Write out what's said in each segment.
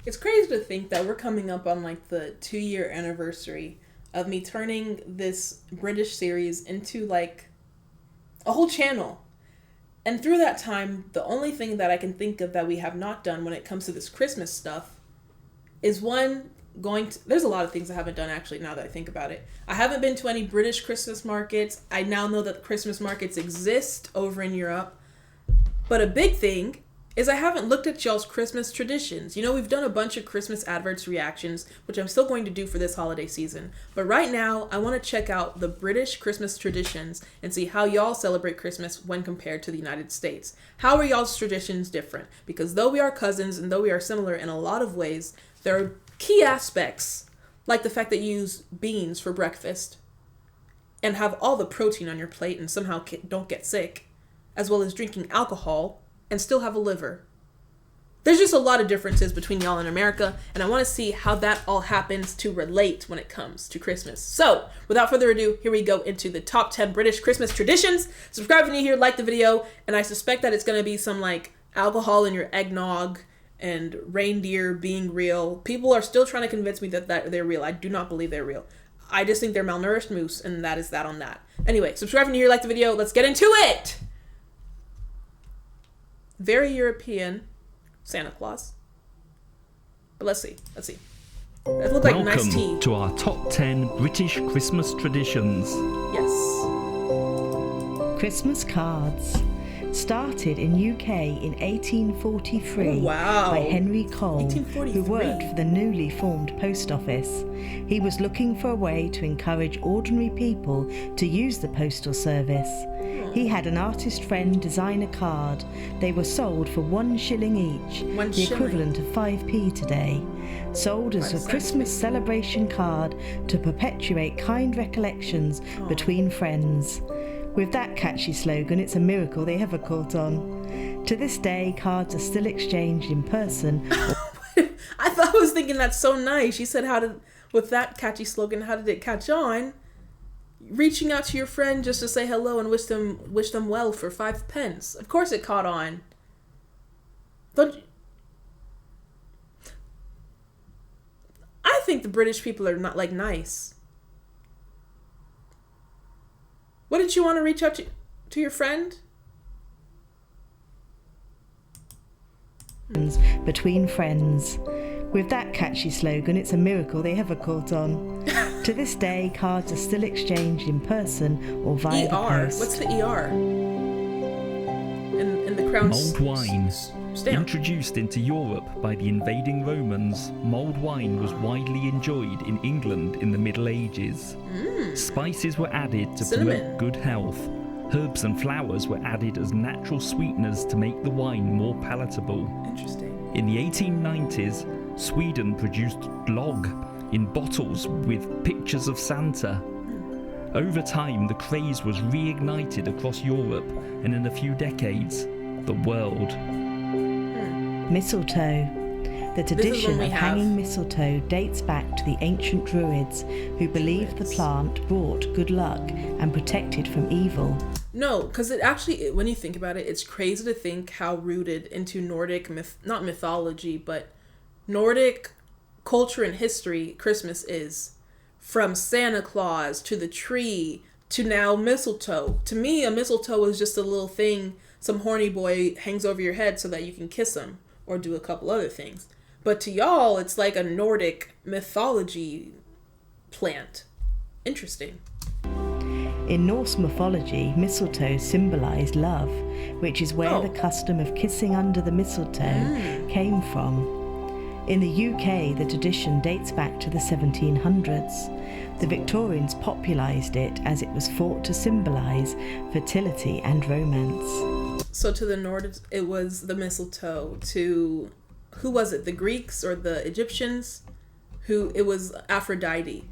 It's crazy to think that we're coming up on like the 2-year anniversary of me turning this British series into like a whole channel. And through that time, the only thing that I can think of that we have not done when it comes to this Christmas stuff is there's a lot of things I haven't done actually now that I think about it. I haven't been to any British Christmas markets. I now know that Christmas markets exist over in Europe. But a big thing is I haven't looked at y'all's Christmas traditions. You know, we've done a bunch of Christmas adverts reactions, which I'm still going to do for this holiday season. But right now, I want to check out the British Christmas traditions and see how y'all celebrate Christmas when compared to the United States. How are y'all's traditions different? Because though we are cousins and though we are similar in a lot of ways, there are key aspects, like the fact that you use beans for breakfast and have all the protein on your plate and somehow don't get sick, as well as drinking alcohol and still have a liver. There's just a lot of differences between y'all and America, and I want to see how that all happens to relate when it comes to Christmas. So, without further ado, here we go into the top 10 British Christmas traditions. Subscribe if you're new here, like the video, and I suspect that it's going to be some like alcohol in your eggnog and reindeer being real. People are still trying to convince me that they're real. I do not believe they're real. I just think they're malnourished moose, and that is that on that. Anyway, subscribe if you're new here, like the video. Let's get into it! Very European Santa Claus. But let's see. It looked like nice tea. Welcome to our top 10 British Christmas traditions. Yes. Christmas cards. Started in UK in 1843 by Henry Cole, who worked for the newly formed post office. He was looking for a way to encourage ordinary people to use the postal service. He had an artist friend design a card. They were sold for 1 shilling each, the equivalent of 5p today. Sold as a Christmas celebration card to perpetuate kind recollections between friends. With that catchy slogan, it's a miracle they ever caught on. To this day, cards are still exchanged in person. I was thinking that's so nice. You said, with that catchy slogan, how did it catch on? Reaching out to your friend just to say hello and wish them well for 5 pence. Of course it caught on. Don't you? I think the British people are not like nice. What did you want to reach out to your friend? Between friends. With that catchy slogan, it's a miracle they ever caught on. To this day, cards are still exchanged in person or via the post. What's the ER? In the crown. Mulled wine. Stamp. Introduced into Europe by the invading Romans, mulled wine was widely enjoyed in England in the Middle Ages. Spices were added to promote good health. Herbs and flowers were added as natural sweeteners to make the wine more palatable. Interesting. In the 1890s, Sweden produced glögg in bottles with pictures of Santa. Over time, the craze was reignited across Europe and in a few decades, the world. Mistletoe. The tradition of hanging mistletoe dates back to the ancient Druids who believed the plant brought good luck and protected from evil. No, because it actually, when you think about it, it's crazy to think how rooted into Nordic, not mythology, but Nordic culture and history Christmas is. From Santa Claus to the tree to now mistletoe. To me, a mistletoe is just a little thing some horny boy hangs over your head so that you can kiss him or do a couple other things. But to y'all, it's like a Nordic mythology plant. Interesting. In Norse mythology, mistletoe symbolized love, which is where the custom of kissing under the mistletoe came from. In the UK, the tradition dates back to the 1700s. The Victorians popularized it as it was thought to symbolize fertility and romance. So to the Nordics, it was the mistletoe. To, who was it, the Greeks or the Egyptians? It was Aphrodite.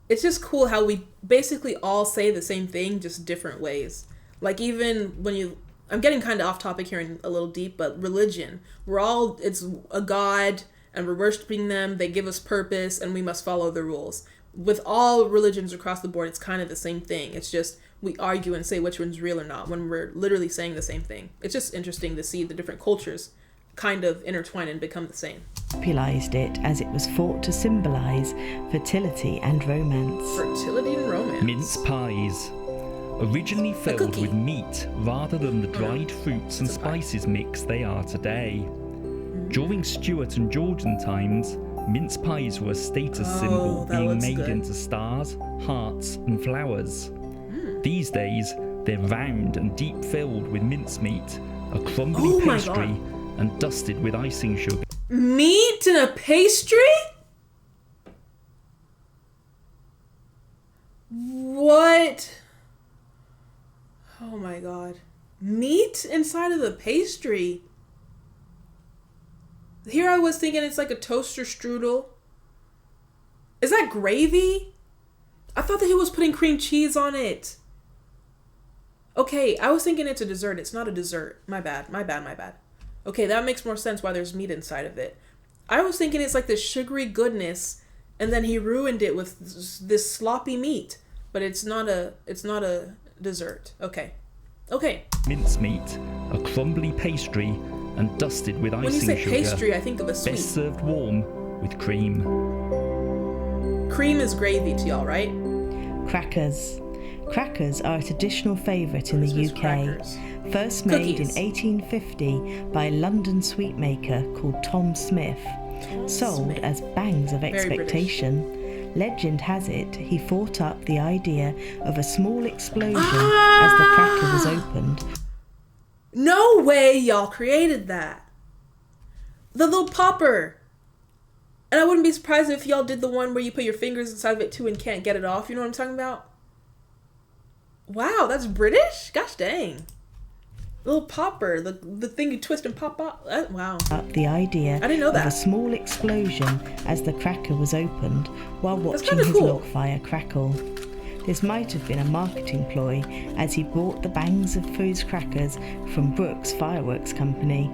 It's just cool how we basically all say the same thing, just different ways. Like even when I'm getting kind of off topic here and a little deep, but religion. It's a god and we're worshiping them. They give us purpose and we must follow the rules. With all religions across the board, it's kind of the same thing. It's just we argue and say which one's real or not when we're literally saying the same thing. It's just interesting to see the different cultures kind of intertwine and become the same. Popularized it as it was thought to symbolize fertility and romance. Fertility and romance. Mince pies. Originally filled with meat rather than the dried fruits and spices mix they are today. During Stuart and Georgian times, mince pies were a status symbol being made into stars, hearts and flowers. These days, they're round and deep filled with mincemeat, a crumbly pastry and dusted with icing sugar. Meat in a pastry? What? Oh my god. Meat inside of the pastry? Here I was thinking it's like a toaster strudel. Is that gravy? I thought that he was putting cream cheese on it. Okay, I was thinking it's a dessert. It's not a dessert. My bad. Okay, that makes more sense why there's meat inside of it. I was thinking it's like this sugary goodness, and then he ruined it with this sloppy meat. But it's not a dessert. Okay. Mincemeat, a crumbly pastry, and dusted with icing sugar. When you say pastry, I think of a sweet. Best served warm with cream. Cream is gravy to y'all, right? Crackers. Crackers are a traditional favourite in the UK. Crackers. First made in 1850 by a London sweet maker called Tom Smith. Sold as bangs of expectation, legend has it he thought up the idea of a small explosion as the cracker was opened. No way y'all created that. The little popper. And I wouldn't be surprised if y'all did the one where you put your fingers inside of it too and can't get it off. You know what I'm talking about? Wow, that's British? Gosh dang. Little popper, the thing you twist and pop up. Wow. Up the idea I didn't know that. Of a small explosion as the cracker was opened while watching his log fire crackle. This might have been a marketing ploy as he bought the bangs for his crackers from Brooks Fireworks Company.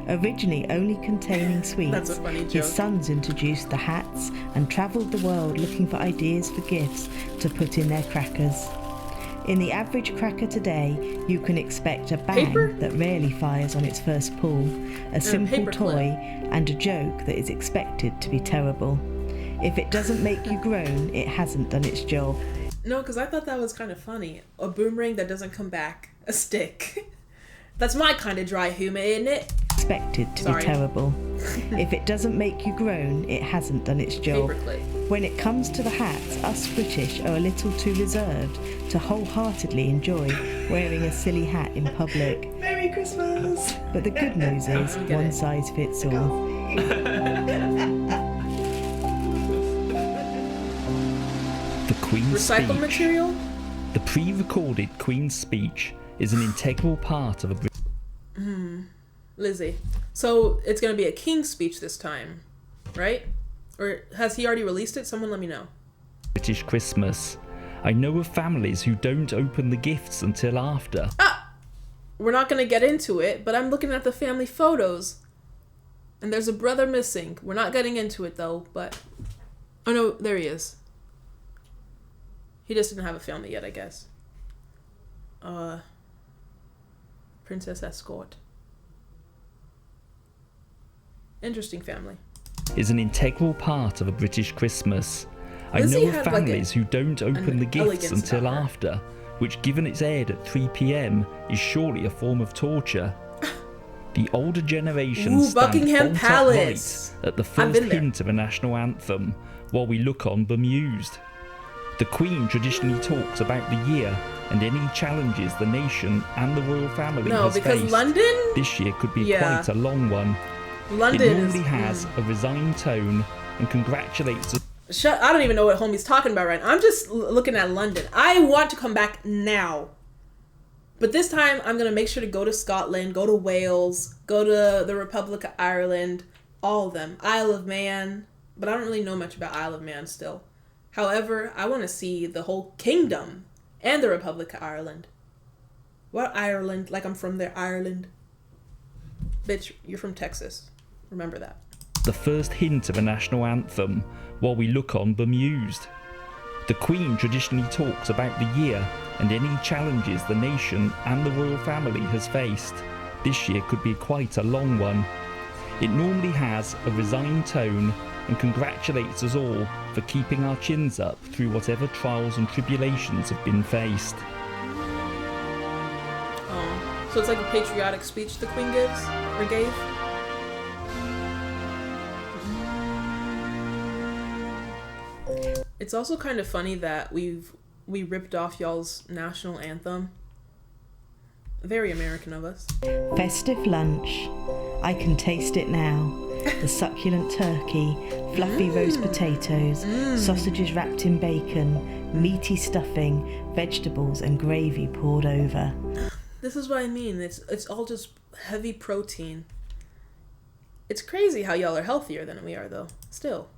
Originally only containing sweets, That's a funny joke. His sons introduced the hats and travelled the world looking for ideas for gifts to put in their crackers. In the average cracker today, you can expect a bang that rarely fires on its first pull, a simple toy, and a joke that is expected to be terrible. If it doesn't make you groan, it hasn't done its job. No, because I thought that was kind of funny. A boomerang that doesn't come back. A stick. That's my kind of dry humor, isn't it? Expected to be terrible. If it doesn't make you groan, it hasn't done its job. When it comes to the hats, us British are a little too reserved to wholeheartedly enjoy wearing a silly hat in public. Merry Christmas! But the good news is, one size fits all. The Queen's Recycled speech. material? The pre-recorded Queen's speech is an integral part of a Lizzie. So it's going to be a King's speech this time, right? Or has he already released it? Someone let me know. British Christmas. I know of families who don't open the gifts until after. We're not going to get into it, but I'm looking at the family photos. And there's a brother missing. We're not getting into it though, but... Oh no, there he is. He just didn't have a family yet, I guess. Princess Escort. Interesting family. Is an integral part of a British Christmas. Lizzie I know of families who don't open the gifts until after, which given it's aired at 3 p.m. is surely a form of torture. The older generation stand Buckingham Palace. Right at the first hint of a national anthem, while we look on bemused. The Queen traditionally talks about the year and any challenges the nation and the royal family has faced. No, because London? This year could be quite a long one. London it normally has a resigned tone and congratulates us. I don't even know what homie's talking about right now. I'm just looking at London. I want to come back now. But this time, I'm going to make sure to go to Scotland, go to Wales, go to the Republic of Ireland, all of them. Isle of Man. But I don't really know much about Isle of Man still. However, I want to see the whole kingdom and the Republic of Ireland. What Ireland? Like I'm from there, Ireland. Bitch, you're from Texas. Remember that. The first hint of a national anthem while we look on bemused. The Queen traditionally talks about the year and any challenges the nation and the royal family has faced. This year could be quite a long one. It normally has a resigned tone and congratulates us all for keeping our chins up through whatever trials and tribulations have been faced. Oh, so it's like a patriotic speech the Queen gives, or gave? It's also kind of funny that we ripped off y'all's national anthem. Very American of us. Festive lunch. I can taste it now. The succulent turkey, fluffy roast potatoes, sausages wrapped in bacon, meaty stuffing, vegetables and gravy poured over. This is what I mean. It's all just heavy protein. It's crazy how y'all are healthier than we are, though. Still.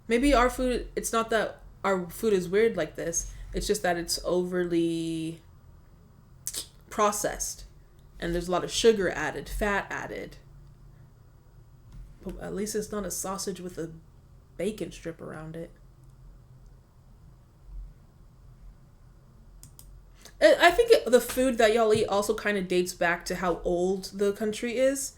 Maybe our food, it's not that our food is weird like this. It's just that it's overly processed. And there's a lot of sugar added, fat added. But at least it's not a sausage with a bacon strip around it. I think the food that y'all eat also kind of dates back to how old the country is.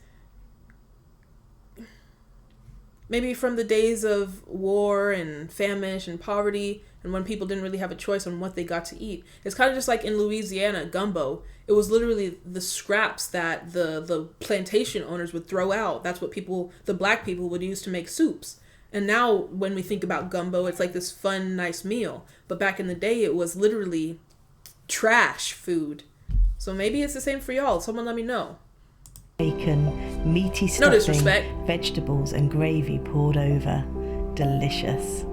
Maybe from the days of war and famine and poverty, and when people didn't really have a choice on what they got to eat. It's kind of just like in Louisiana, gumbo. It was literally the scraps that the plantation owners would throw out. That's what the black people would use to make soups. And now when we think about gumbo, it's like this fun, nice meal. But back in the day, it was literally trash food. So maybe it's the same for y'all. Someone let me know. Bacon, meaty stuffing, no disrespect, vegetables and gravy poured over. Delicious.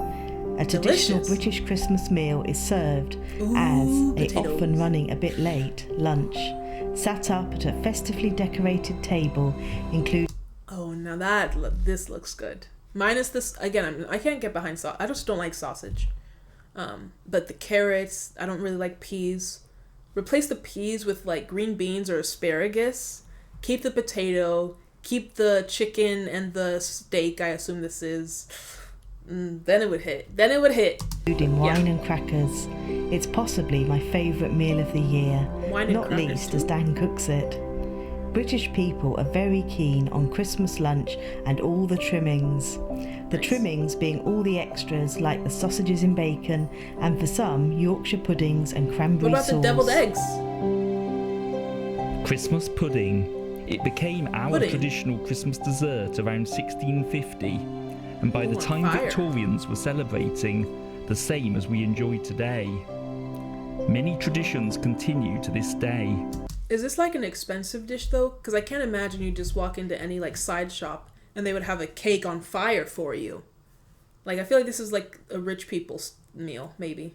A traditional British Christmas meal is served as potatoes. Often running a bit late, lunch. Sat up at a festively decorated table, including... Oh, now this looks good. Minus this, again, I can't get behind sausage. I just don't like sausage. But the carrots, I don't really like peas. Replace the peas with like green beans or asparagus. Keep the potato, keep the chicken and the steak, I assume this is. Then it would hit. Including wine and crackers. It's possibly my favourite meal of the year, not least as Dan cooks it. British people are very keen on Christmas lunch and all the trimmings. The trimmings being all the extras like the sausages in bacon and for some Yorkshire puddings and cranberry sauce. What about the deviled eggs? Christmas pudding. It became our traditional Christmas dessert around 1650, and by the time Victorians were celebrating, the same as we enjoy today. Many traditions continue to this day. Is this like an expensive dish though? Because I can't imagine you just walk into any like side shop and they would have a cake on fire for you. Like I feel like this is like a rich people's meal, maybe.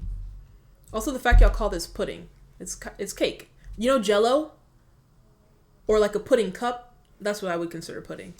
Also the fact y'all call this pudding. It's cake. You know Jell-O? Or like a pudding cup, that's what I would consider pudding.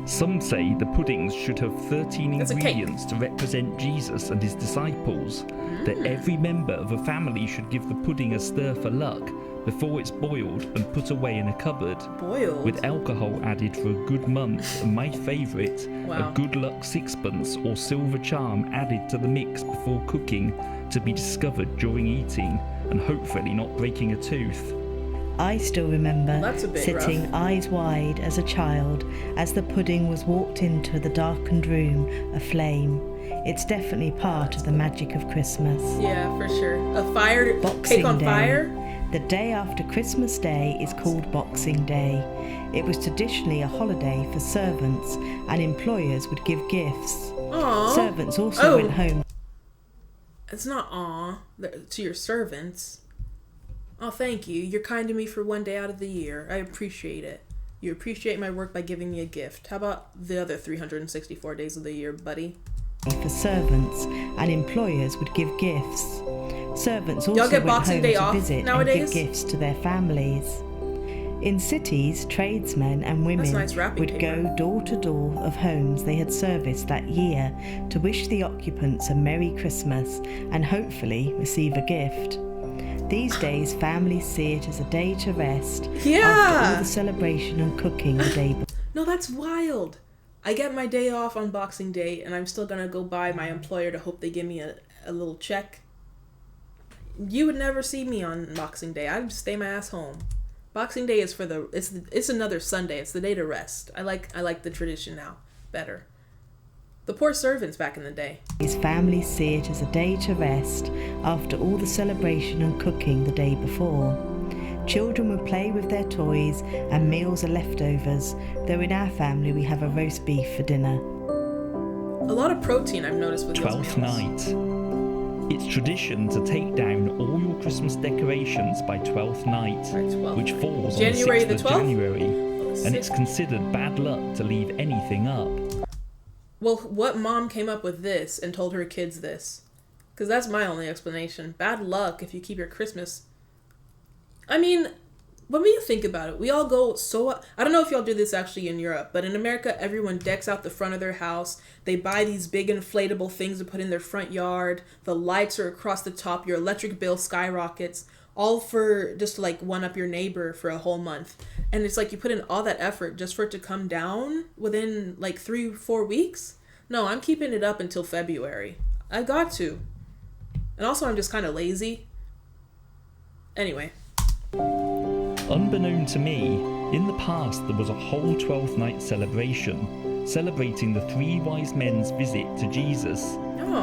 Some say the puddings should have 13 ingredients to represent Jesus and his disciples, that every member of a family should give the pudding a stir for luck before it's boiled and put away in a cupboard. Boiled? With alcohol added for a good month, and my favourite, a good luck sixpence or silver charm added to the mix before cooking to be discovered during eating and hopefully not breaking a tooth. I still remember sitting rough. Eyes wide as a child as the pudding was walked into the darkened room aflame. It's definitely part of the magic of Christmas. Yeah, for sure. Boxing cake on Day. fire? The day after Christmas Day is called Boxing Day. It was traditionally a holiday for servants, and employers would give gifts. Aww. Servants also went home. It's not to your servants. Oh, thank you. You're kind to me for one day out of the year. I appreciate it. You appreciate my work by giving me a gift. How about the other 364 days of the year, buddy? For servants, and employers would give gifts. Servants also Y'all get went Boxing home Day to off visit nowadays? and give gifts to their families. In cities, tradesmen and women would go door to door of homes they had serviced that year to wish the occupants a Merry Christmas and hopefully receive a gift. These days, families see it as a day to rest after all the celebration and cooking the day before. No, that's wild. I get my day off on Boxing Day, and I'm still gonna go by my employer to hope they give me a a little check. You would never see me on Boxing Day. I'd stay my ass home. Boxing Day is it's another Sunday. It's the day to rest. I like the tradition now better. The poor servants back in the day. His family see it as a day to rest after all the celebration and cooking the day before. Children will play with their toys and meals are leftovers, though in our family we have a roast beef for dinner. A lot of protein I've noticed with those meals. 12th night. It's tradition to take down all your Christmas decorations by 12th night, which falls January on the 6th the 12th? of January, and it's considered bad luck to leave anything up. Well, what mom came up with this and told her kids this? Because that's my only explanation. Bad luck if you keep your Christmas. I mean, when you think about it, we all go I don't know if y'all do this actually in Europe, but in America, everyone decks out the front of their house. They buy these big inflatable things to put in their front yard. The lights are across the top. Your electric bill skyrockets. All for just to like one up your neighbor for a whole month. And it's like you put in all that effort just for it to come down within like 3-4 weeks. No, I'm keeping it up until February. I got to. And also I'm just kind of lazy. Anyway. Unbeknown to me, in the past there was a whole 12th night celebration, celebrating the three wise men's visit to Jesus,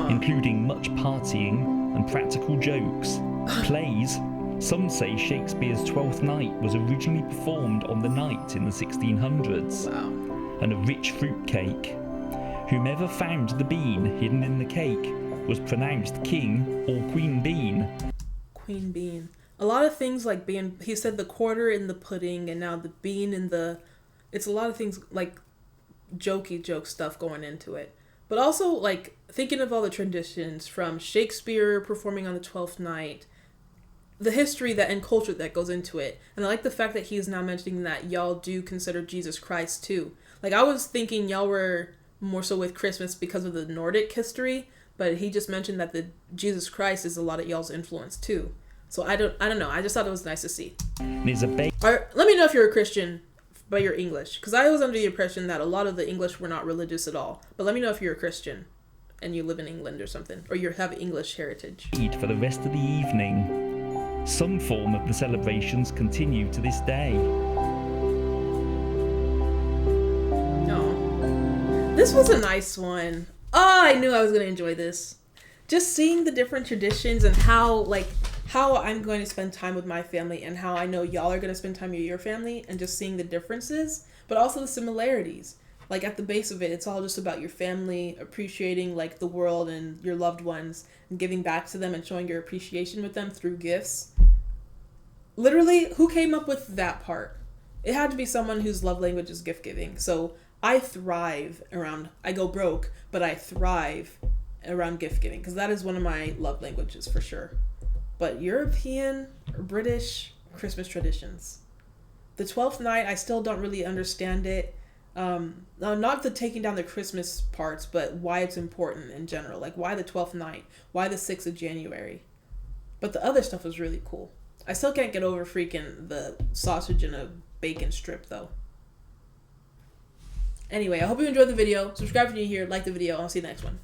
including much partying and practical jokes, plays. Some say Shakespeare's 12th Night was originally performed on the night in the 1600s, and a rich fruit cake. Whomever found the bean hidden in the cake was pronounced king or queen bean. Queen bean. A lot of things like being, he said the quarter in the pudding and now the bean in the, it's a lot of things like jokey joke stuff going into it. But also like thinking of all the traditions from Shakespeare performing on the 12th night, the history that and culture that goes into it. And I like the fact that he's now mentioning that y'all do consider Jesus Christ too. Like I was thinking y'all were more so with Christmas because of the Nordic history, but he just mentioned that the Jesus Christ is a lot of y'all's influence too. So I don't know. I just thought it was nice to see. There's a let me know if you're a Christian by your English, because I was under the impression that a lot of the English were not religious at all. But let me know if you're a Christian and you live in England or something, or you have English heritage. For the rest of the evening. Some form of the celebrations continue to this day. Oh, this was a nice one. Oh, I knew I was gonna enjoy this. Just seeing the different traditions and how I'm going to spend time with my family and how I know y'all are going to spend time with your family, and just seeing the differences, but also the similarities. Like at the base of it, it's all just about your family, appreciating like the world and your loved ones and giving back to them and showing your appreciation with them through gifts. Literally, who came up with that part? It had to be someone whose love language is gift giving. So I thrive around, I go broke, but I thrive around gift giving because that is one of my love languages for sure. But European or British Christmas traditions. The 12th night, I still don't really understand it. Not the taking down the Christmas parts, but why it's important in general. Like why the 12th night? Why the 6th of January? But the other stuff was really cool. I still can't get over freaking the sausage and a bacon strip though. Anyway, I hope you enjoyed the video. Subscribe if you're new here, like the video, I'll see you in the next one.